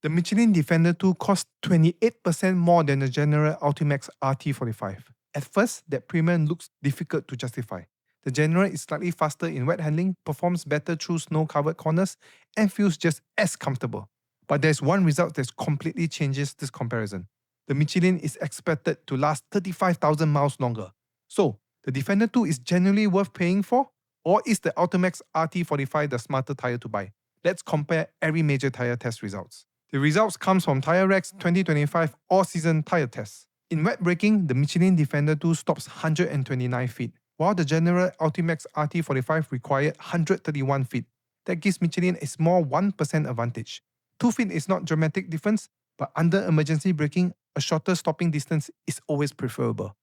The Michelin Defender 2 costs 28% more than the General AltiMAX RT45. At first, that premium looks difficult to justify. The General is slightly faster in wet handling, performs better through snow-covered corners, and feels just as comfortable. But there's one result that completely changes this comparison. The Michelin is expected to last 35,000 miles longer. So, the Defender 2 is genuinely worth paying for? Or is the AltiMAX RT45 the smarter tire to buy? Let's compare every major tire test results. The results comes from Tire Rack's 2025 all-season tire tests. In wet braking, the Michelin Defender 2 stops 129 feet, while the General AltiMAX RT45 required 131 feet. That gives Michelin a small 1% advantage. 2 feet is not dramatic difference, but under emergency braking, a shorter stopping distance is always preferable.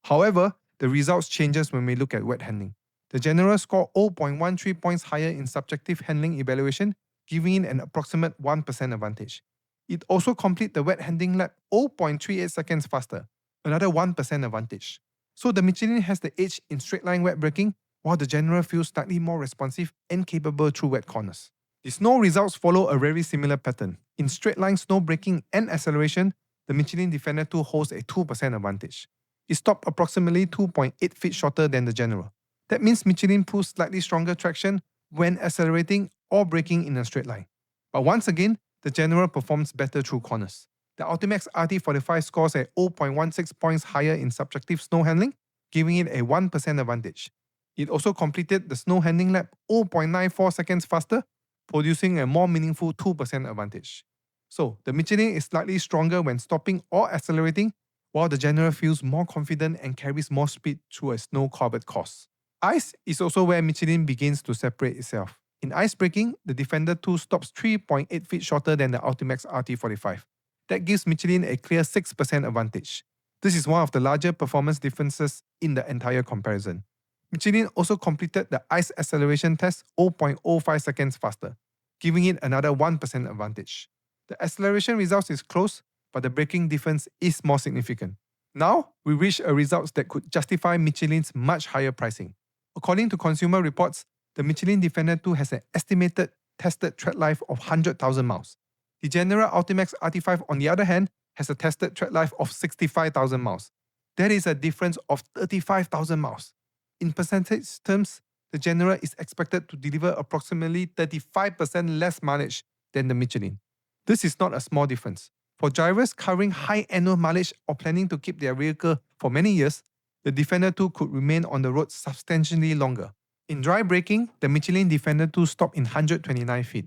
However, the results changes when we look at wet handling. The General scored 0.13 points higher in subjective handling evaluation, giving it an approximate 1% advantage. It also completed the wet handling lap 0.38 seconds faster, another 1% advantage. So the Michelin has the edge in straight line wet braking, while the General feels slightly more responsive and capable through wet corners. The snow results follow a very similar pattern. In straight line snow braking and acceleration, the Michelin Defender 2 holds a 2% advantage. It stopped approximately 2.8 feet shorter than the General. That means Michelin pulls slightly stronger traction when accelerating or braking in a straight line. But once again, the General performs better through corners. The AltiMAX RT45 scores at 0.16 points higher in subjective snow handling, giving it a 1% advantage. It also completed the snow handling lap 0.94 seconds faster, producing a more meaningful 2% advantage. So, the Michelin is slightly stronger when stopping or accelerating, while the General feels more confident and carries more speed through a snow-covered course. Ice is also where Michelin begins to separate itself. In ice braking, the Defender 2 stops 3.8 feet shorter than the AltiMAX RT45. That gives Michelin a clear 6% advantage. This is one of the larger performance differences in the entire comparison. Michelin also completed the ice acceleration test 0.05 seconds faster, giving it another 1% advantage. The acceleration results is close, but the braking difference is more significant. Now, we reach a result that could justify Michelin's much higher pricing. According to Consumer Reports, the Michelin Defender 2 has an estimated tested tread life of 100,000 miles. The General AltiMAX RT5, on the other hand, has a tested tread life of 65,000 miles. That is a difference of 35,000 miles. In percentage terms, the General is expected to deliver approximately 35% less mileage than the Michelin. This is not a small difference. For drivers covering high annual mileage or planning to keep their vehicle for many years, the Defender 2 could remain on the road substantially longer. In dry braking, the Michelin Defender 2 stopped in 129 feet.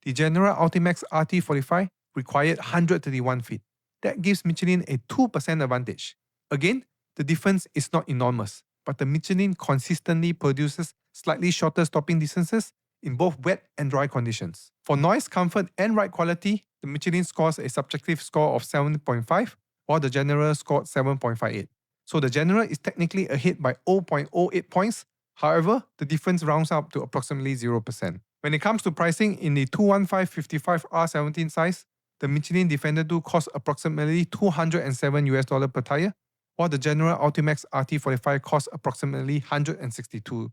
The General AltiMAX RT45 required 131 feet. That gives Michelin a 2% advantage. Again, the difference is not enormous, but the Michelin consistently produces slightly shorter stopping distances in both wet and dry conditions. For noise, comfort, and ride quality, the Michelin scores a subjective score of 7.5, while the General scored 7.58. So the General is technically ahead by 0.08 points. However, the difference rounds up to approximately 0%. When it comes to pricing in the 215-55R17 size, the Michelin Defender 2 costs approximately $207 per tire, while the General AltiMAX RT45 costs approximately $162.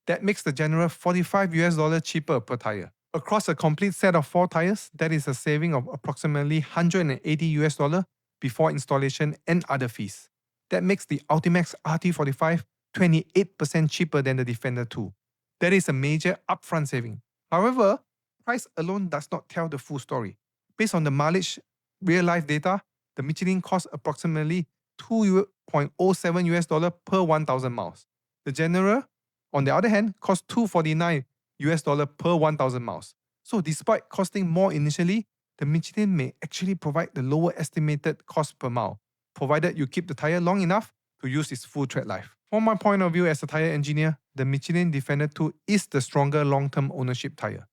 That makes the General $45 cheaper per tire. Across a complete set of 4 tires, that is a saving of approximately $180 before installation and other fees. That makes the AltiMAX RT45 28% cheaper than the Defender 2. That is a major upfront saving. However, price alone does not tell the full story. Based on the mileage real-life data, the Michelin costs approximately $2.07 per 1,000 miles. The General, on the other hand, costs $249 per 1,000 miles. So despite costing more initially, the Michelin may actually provide the lower estimated cost per mile, provided you keep the tire long enough to use its full tread life. From my point of view as a tire engineer, the Michelin Defender 2 is the stronger long-term ownership tire.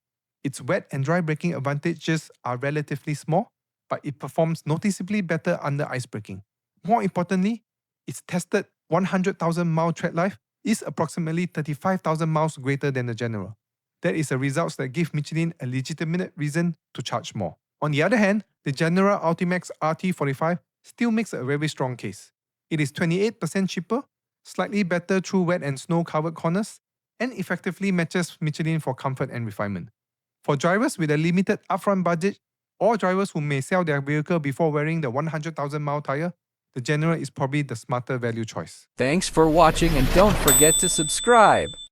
Its wet and dry braking advantages are relatively small, but it performs noticeably better under ice braking. More importantly, its tested 100,000 mile tread life is approximately 35,000 miles greater than the General. That is a result that gives Michelin a legitimate reason to charge more. On the other hand, the General AltiMAX RT45 still makes a very strong case. It is 28% cheaper, slightly better through wet and snow-covered corners, and effectively matches Michelin for comfort and refinement. For drivers with a limited upfront budget or drivers who may sell their vehicle before wearing the 100,000-mile tire, the General is probably the smarter value choice. Thanks for watching and don't forget to subscribe.